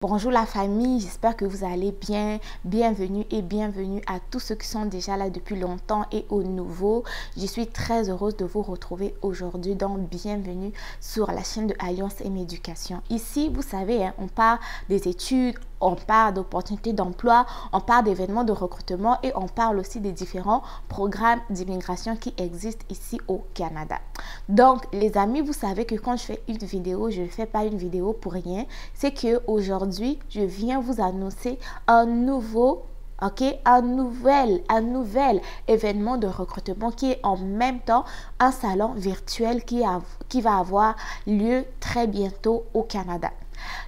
Bonjour la famille, j'espère que vous allez bien. Bienvenue et bienvenue à tous ceux qui sont déjà là depuis longtemps et aux nouveaux. Je suis très heureuse de vous retrouver aujourd'hui, donc bienvenue sur la chaîne de Alliance M Éducation. Ici, vous savez, on parle des études, on parle d'opportunités d'emploi, on parle d'événements de recrutement et on parle aussi des différents programmes d'immigration qui existent ici au Canada. Donc les amis, vous savez que quand je fais une vidéo, je ne fais pas une vidéo pour rien. C'est que aujourd'hui, je viens vous annoncer un nouveau un nouvel événement de recrutement qui est en même temps un salon virtuel qui va avoir lieu très bientôt au Canada.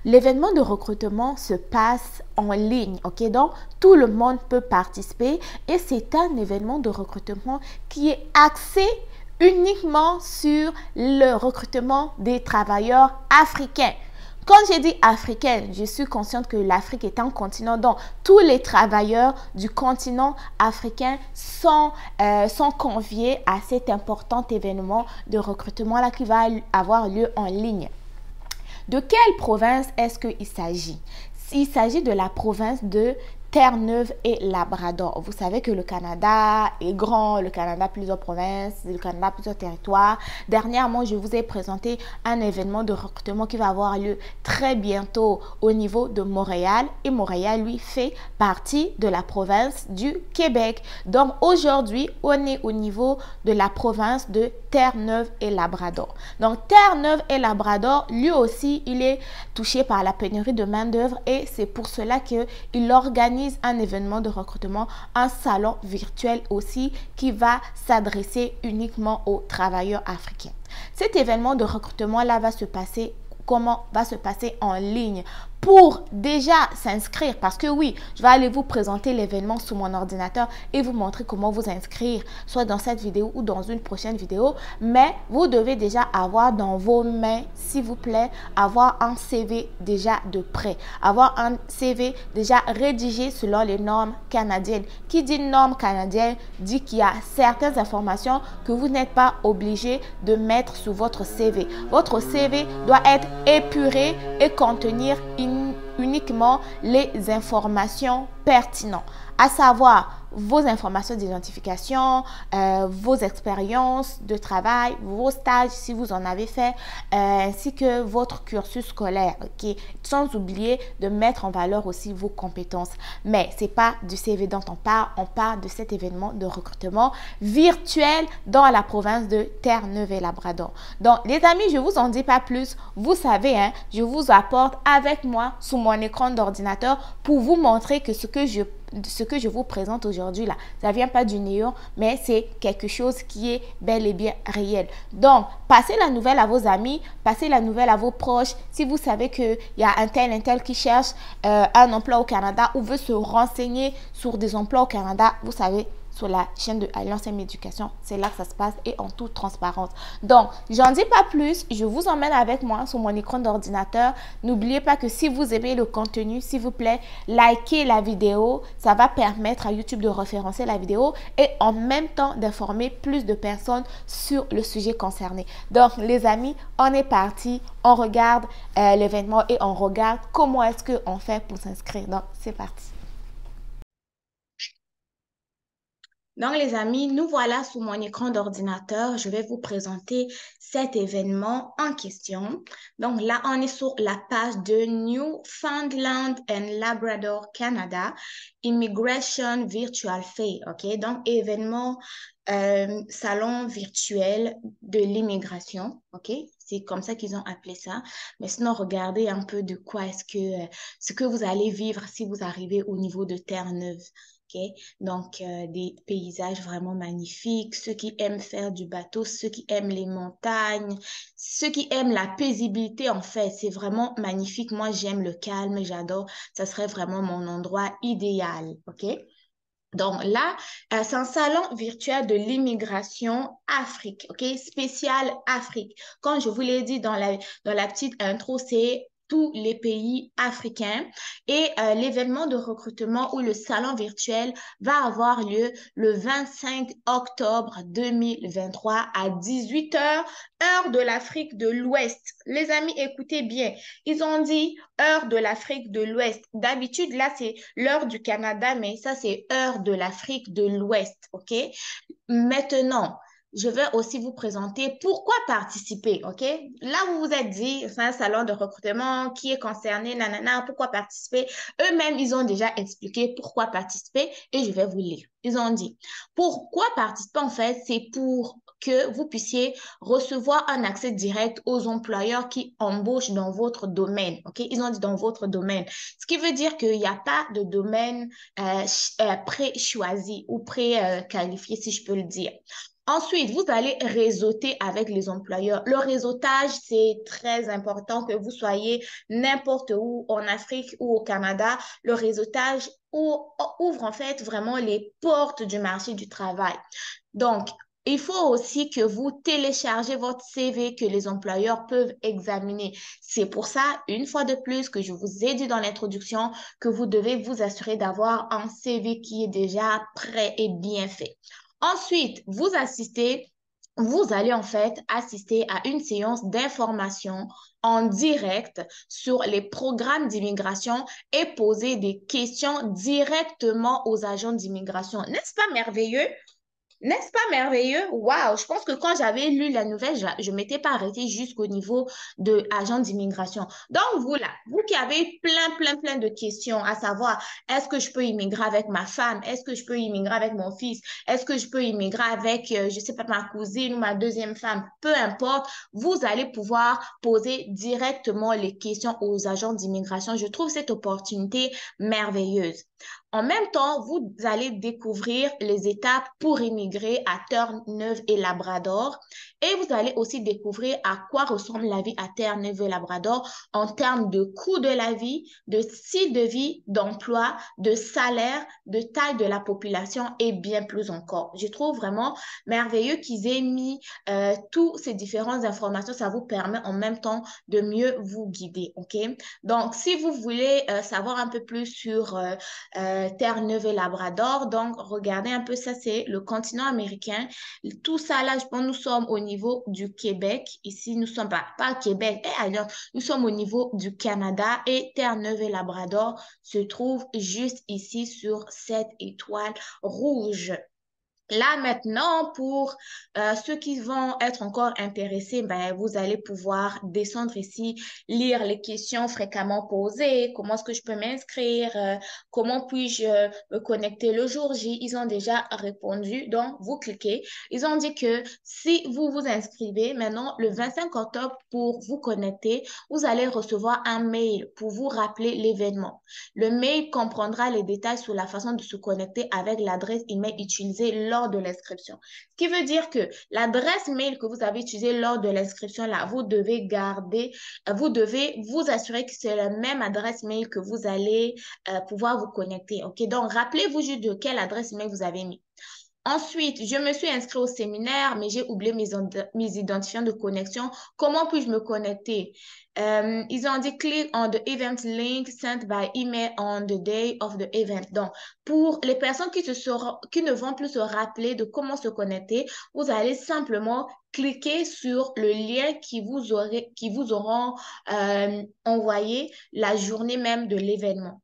L'événement de recrutement se passe en ligne, donc tout le monde peut participer et c'est un événement de recrutement qui est axé uniquement sur le recrutement des travailleurs africains. Quand j'ai dit africaine, je suis consciente que l'Afrique est un continent, donc tous les travailleurs du continent africain sont conviés à cet important événement de recrutement-là qui va avoir lieu en ligne. De quelle province est-ce qu'il s'agit? Il s'agit de la province de Terre-Neuve et Labrador. Vous savez que le Canada est grand, le Canada a plusieurs provinces, le Canada a plusieurs territoires. Dernièrement, je vous ai présenté un événement de recrutement qui va avoir lieu très bientôt au niveau de Montréal. Et Montréal, lui, fait partie de la province du Québec. Donc aujourd'hui, on est au niveau de la province de Terre-Neuve et Labrador. Donc Terre-Neuve et Labrador, lui aussi, il est touché par la pénurie de main-d'œuvre et c'est pour cela qu'il organise un événement de recrutement, un salon virtuel aussi qui va s'adresser uniquement aux travailleurs africains. Cet événement de recrutement-là va se passer en ligne pour déjà s'inscrire, parce que oui, je vais aller vous présenter l'événement sur mon ordinateur et vous montrer comment vous inscrire, soit dans cette vidéo ou dans une prochaine vidéo, mais vous devez déjà avoir dans vos mains, s'il vous plaît, avoir un CV déjà de prêt, avoir un CV déjà rédigé selon les normes canadiennes. Qui dit normes canadiennes dit qu'il y a certaines informations que vous n'êtes pas obligé de mettre sur votre CV. Votre CV doit être épuré et contenir uniquement les informations pertinentes, à savoir vos informations d'identification, vos expériences de travail, vos stages si vous en avez fait, ainsi que votre cursus scolaire, sans oublier de mettre en valeur aussi vos compétences. Mais ce n'est pas du CV dont on parle de cet événement de recrutement virtuel dans la province de Terre-Neuve et Labrador. Donc les amis, je ne vous en dis pas plus, vous savez, je vous apporte avec moi sur mon écran d'ordinateur pour vous montrer que ce que je vous présente aujourd'hui là, ça ne vient pas du néant, mais c'est quelque chose qui est bel et bien réel. Donc, passez la nouvelle à vos amis, passez la nouvelle à vos proches. Si vous savez qu'il y a un tel qui cherche un emploi au Canada ou veut se renseigner sur des emplois au Canada, vous savez, sur la chaîne de Alliance M Éducation, c'est là que ça se passe et en toute transparence. Donc, j'en dis pas plus, je vous emmène avec moi sur mon écran d'ordinateur. N'oubliez pas que si vous aimez le contenu, s'il vous plaît, likez la vidéo. Ça va permettre à YouTube de référencer la vidéo et en même temps d'informer plus de personnes sur le sujet concerné. Donc, les amis, on est parti, on regarde l'événement et on regarde comment est-ce qu'on fait pour s'inscrire. Donc, c'est parti. Donc, les amis, nous voilà sur mon écran d'ordinateur. Je vais vous présenter cet événement en question. Donc, là, on est sur la page de Newfoundland and Labrador Canada Immigration Virtual Fair. OK? Donc, événement salon virtuel de l'immigration. OK? C'est comme ça qu'ils ont appelé ça. Mais sinon, regardez un peu de quoi est-ce que ce que vous allez vivre si vous arrivez au niveau de Terre-Neuve. Okay? Donc, des paysages vraiment magnifiques, ceux qui aiment faire du bateau, ceux qui aiment les montagnes, ceux qui aiment la paisibilité, en fait, c'est vraiment magnifique. Moi, j'aime le calme, j'adore. Ça serait vraiment mon endroit idéal, OK? Donc là, c'est un salon virtuel de l'immigration Afrique, OK? Spécial Afrique. Comme je vous l'ai dit dans la petite intro, c'est tous les pays africains. Et l'événement de recrutement ou le salon virtuel va avoir lieu le 25 octobre 2023 à 18 heures, heure de l'Afrique de l'Ouest. Les amis, écoutez bien. Ils ont dit heure de l'Afrique de l'Ouest. D'habitude, là, c'est l'heure du Canada, mais ça, c'est heure de l'Afrique de l'Ouest, OK? Maintenant, je vais aussi vous présenter pourquoi participer, OK? Là, vous vous êtes dit, c'est un salon de recrutement, qui est concerné, nanana, pourquoi participer? Eux-mêmes, ils ont déjà expliqué pourquoi participer et je vais vous lire. Ils ont dit, pourquoi participer, en fait, c'est pour que vous puissiez recevoir un accès direct aux employeurs qui embauchent dans votre domaine, OK? Ils ont dit dans votre domaine. Ce qui veut dire qu'il n'y a pas de domaine pré-choisi ou pré-qualifié, si je peux le dire. Ensuite, vous allez réseauter avec les employeurs. Le réseautage, c'est très important que vous soyez n'importe où, en Afrique ou au Canada. Le réseautage ouvre en fait vraiment les portes du marché du travail. Donc, il faut aussi que vous téléchargez votre CV que les employeurs peuvent examiner. C'est pour ça, une fois de plus, que je vous ai dit dans l'introduction que vous devez vous assurer d'avoir un CV qui est déjà prêt et bien fait. Ensuite, vous allez en fait assister à une séance d'information en direct sur les programmes d'immigration et poser des questions directement aux agents d'immigration. N'est-ce pas merveilleux? N'est-ce pas merveilleux? Waouh! Je pense que quand j'avais lu la nouvelle, je ne m'étais pas arrêtée jusqu'au niveau de agent d'immigration. Donc, vous là, vous qui avez plein de questions, à savoir, est-ce que je peux immigrer avec ma femme? Est-ce que je peux immigrer avec mon fils? Est-ce que je peux immigrer avec, je ne sais pas, ma cousine ou ma deuxième femme? Peu importe, vous allez pouvoir poser directement les questions aux agents d'immigration. Je trouve cette opportunité merveilleuse. En même temps, vous allez découvrir les étapes pour immigrer à Terre-Neuve et Labrador et vous allez aussi découvrir à quoi ressemble la vie à Terre-Neuve et Labrador en termes de coût de la vie, de style de vie, d'emploi, de salaire, de taille de la population et bien plus encore. Je trouve vraiment merveilleux qu'ils aient mis toutes ces différentes informations. Ça vous permet en même temps de mieux vous guider, OK? Donc, si vous voulez savoir un peu plus sur Terre-Neuve et Labrador. Donc, regardez un peu ça, c'est le continent américain. Tout ça, là, je pense, nous sommes au niveau du Québec. Ici, nous ne sommes pas au Québec et ailleurs. Nous sommes au niveau du Canada et Terre-Neuve et Labrador se trouvent juste ici sur cette étoile rouge. Là, maintenant, pour ceux qui vont être encore intéressés, ben, vous allez pouvoir descendre ici, lire les questions fréquemment posées, comment est-ce que je peux m'inscrire, comment puis-je me connecter le jour J. Ils ont déjà répondu, donc vous cliquez. Ils ont dit que si vous vous inscrivez maintenant, le 25 octobre, pour vous connecter, vous allez recevoir un mail pour vous rappeler l'événement. Le mail comprendra les détails sur la façon de se connecter avec l'adresse email utilisée lors de l'inscription. Ce qui veut dire que l'adresse mail que vous avez utilisée lors de l'inscription, là, vous devez garder, vous devez vous assurer que c'est la même adresse mail que vous allez pouvoir vous connecter. OK? Donc, rappelez-vous juste de quelle adresse mail vous avez mis. Ensuite, je me suis inscrite au séminaire, mais j'ai oublié mes identifiants de connexion. Comment puis-je me connecter? Ils ont dit click on the event link sent by email on the day of the event. Donc, pour les personnes qui ne vont plus se rappeler de comment se connecter, vous allez simplement cliquer sur le lien qui vous auront envoyé la journée même de l'événement.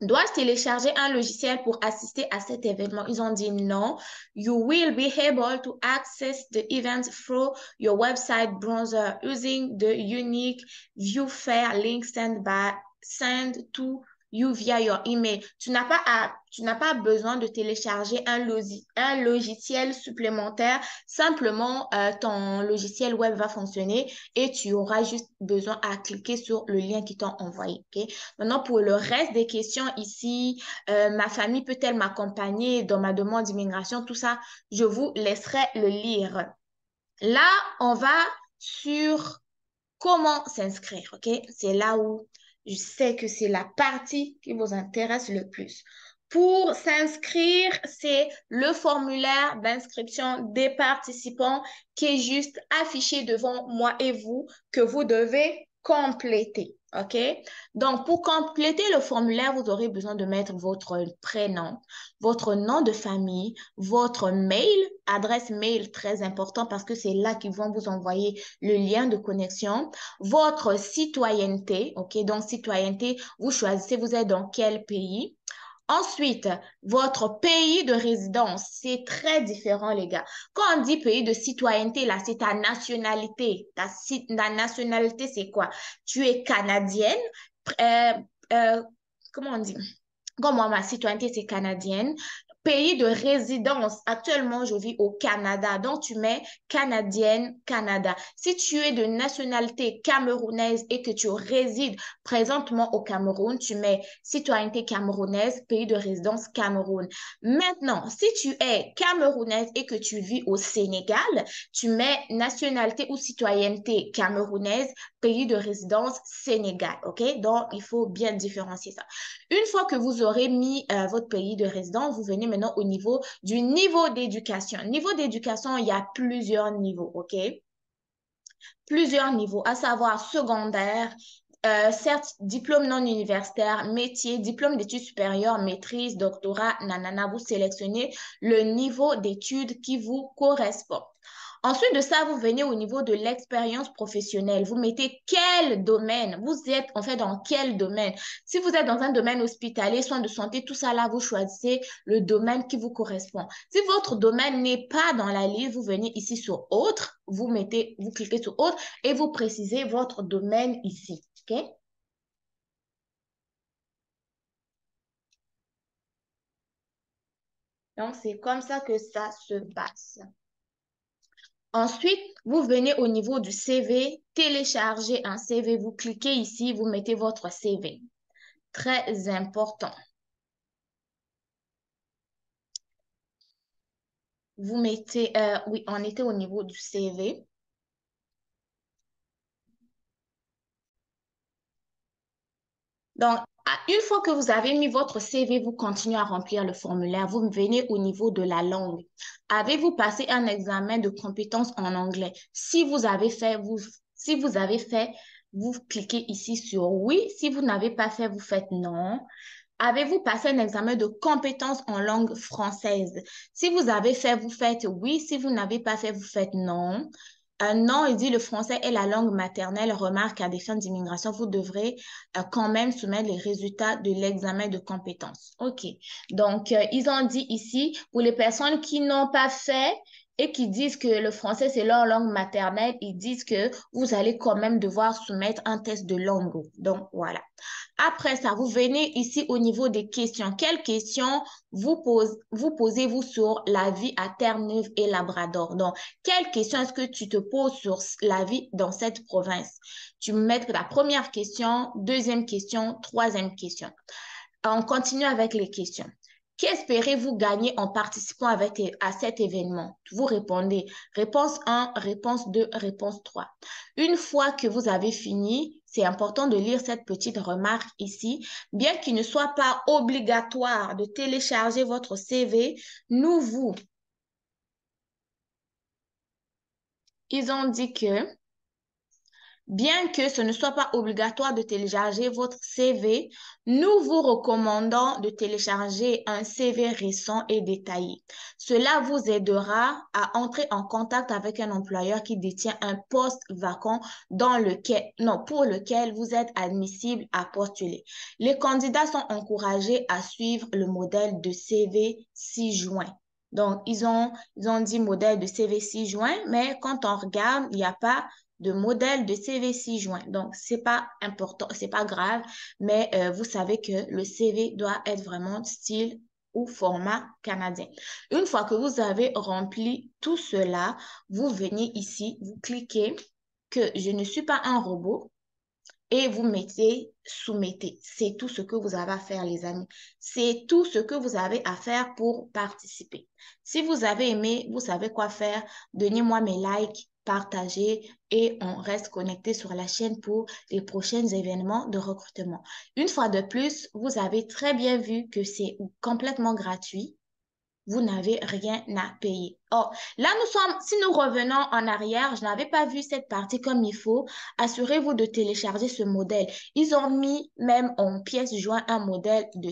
Dois-je télécharger un logiciel pour assister à cet événement? Ils ont dit non. You will be able to access the event through your website browser using the unique ViewFair link sent to you via your email. Tu n'as pas besoin de télécharger un logiciel supplémentaire. Simplement, ton logiciel web va fonctionner et tu auras juste besoin à cliquer sur le lien qui t'ont envoyé. Okay? Maintenant, pour le reste des questions ici, ma famille peut-elle m'accompagner dans ma demande d'immigration? Tout ça, je vous laisserai le lire. Là, on va sur comment s'inscrire, OK? C'est là où je sais que c'est la partie qui vous intéresse le plus. Pour s'inscrire, c'est le formulaire d'inscription des participants qui est juste affiché devant moi et vous que vous devez compléter. OK? Donc, pour compléter le formulaire, vous aurez besoin de mettre votre prénom, votre nom de famille, votre mail, adresse mail très important parce que c'est là qu'ils vont vous envoyer le lien de connexion, votre citoyenneté, OK? Donc, citoyenneté, vous choisissez, vous êtes dans quel pays. Ensuite, votre pays de résidence, c'est très différent, les gars. Quand on dit pays de citoyenneté, là, c'est ta nationalité. Ta nationalité, c'est quoi? Tu es canadienne. euh, euh, comment on dit? Comme moi, ma citoyenneté, c'est canadienne. Pays de résidence, actuellement, je vis au Canada. Donc, tu mets canadienne, Canada. Si tu es de nationalité camerounaise et que tu résides présentement au Cameroun, tu mets citoyenneté camerounaise, pays de résidence Cameroun. Maintenant, si tu es camerounaise et que tu vis au Sénégal, tu mets nationalité ou citoyenneté camerounaise, pays de résidence Sénégal. OK? Donc, il faut bien différencier ça. Une fois que vous aurez mis votre pays de résidence, vous venez maintenant au niveau du niveau d'éducation. Niveau d'éducation, il y a plusieurs niveaux, OK? Plusieurs niveaux, à savoir secondaire, certes, diplôme non universitaire, métier, diplôme d'études supérieures, maîtrise, doctorat, nanana, vous sélectionnez le niveau d'études qui vous correspond. Ensuite de ça, vous venez au niveau de l'expérience professionnelle. Vous mettez quel domaine, vous êtes en fait dans quel domaine. Si vous êtes dans un domaine hospitalier, soins de santé, tout ça là, vous choisissez le domaine qui vous correspond. Si votre domaine n'est pas dans la liste, vous venez ici sur autre, vous cliquez sur autre et vous précisez votre domaine ici. OK? Donc, c'est comme ça que ça se passe. Ensuite, vous venez au niveau du CV, télécharger un CV. Vous cliquez ici, vous mettez votre CV. Très important. Vous mettez, oui, on était au niveau du CV. Donc, une fois que vous avez mis votre CV, vous continuez à remplir le formulaire. Vous venez au niveau de la langue. Avez-vous passé un examen de compétences en anglais? Si vous avez fait, vous cliquez ici sur oui. Si vous n'avez pas fait, vous faites non. Avez-vous passé un examen de compétences en langue française? Si vous avez fait, vous faites oui. Si vous n'avez pas fait, vous faites non. Non, il dit le français est la langue maternelle. Remarque, à des fins d'immigration, vous devrez quand même soumettre les résultats de l'examen de compétences. OK. Donc, ils ont dit ici, pour les personnes qui n'ont pas fait et qui disent que le français, c'est leur langue maternelle, ils disent que vous allez quand même devoir soumettre un test de langue. Donc, voilà. Après ça, vous venez ici au niveau des questions. Quelles questions vous posez-vous sur la vie à Terre-Neuve et Labrador? Donc, quelles questions est-ce que tu te poses sur la vie dans cette province? Tu mets la première question, deuxième question, troisième question. On continue avec les questions. Qu'espérez-vous gagner en participant à cet événement? Vous répondez réponse 1, réponse 2, réponse 3. Une fois que vous avez fini, c'est important de lire cette petite remarque ici. Bien qu'il ne soit pas obligatoire de télécharger votre CV, ils ont dit que bien que ce ne soit pas obligatoire de télécharger votre CV, nous vous recommandons de télécharger un CV récent et détaillé. Cela vous aidera à entrer en contact avec un employeur qui détient un poste vacant pour lequel vous êtes admissible à postuler. Les candidats sont encouragés à suivre le modèle de CV 6 juin. Donc, ils ont dit modèle de CV 6 juin, mais quand on regarde, il n'y a pas de modèle de CV 6 juin. Donc, c'est pas important, c'est pas grave, mais vous savez que le CV doit être vraiment style ou format canadien. Une fois que vous avez rempli tout cela, vous venez ici, vous cliquez que je ne suis pas un robot et vous mettez soumettez. C'est tout ce que vous avez à faire, les amis. C'est tout ce que vous avez à faire pour participer. Si vous avez aimé, vous savez quoi faire. Donnez-moi mes likes, partagez et on reste connecté sur la chaîne pour les prochains événements de recrutement. Une fois de plus, vous avez très bien vu que c'est complètement gratuit. vous n'avez rien à payer. Oh, là, si nous revenons en arrière, je n'avais pas vu cette partie comme il faut. Assurez-vous de télécharger ce modèle. Ils ont mis même en pièce jointe un modèle de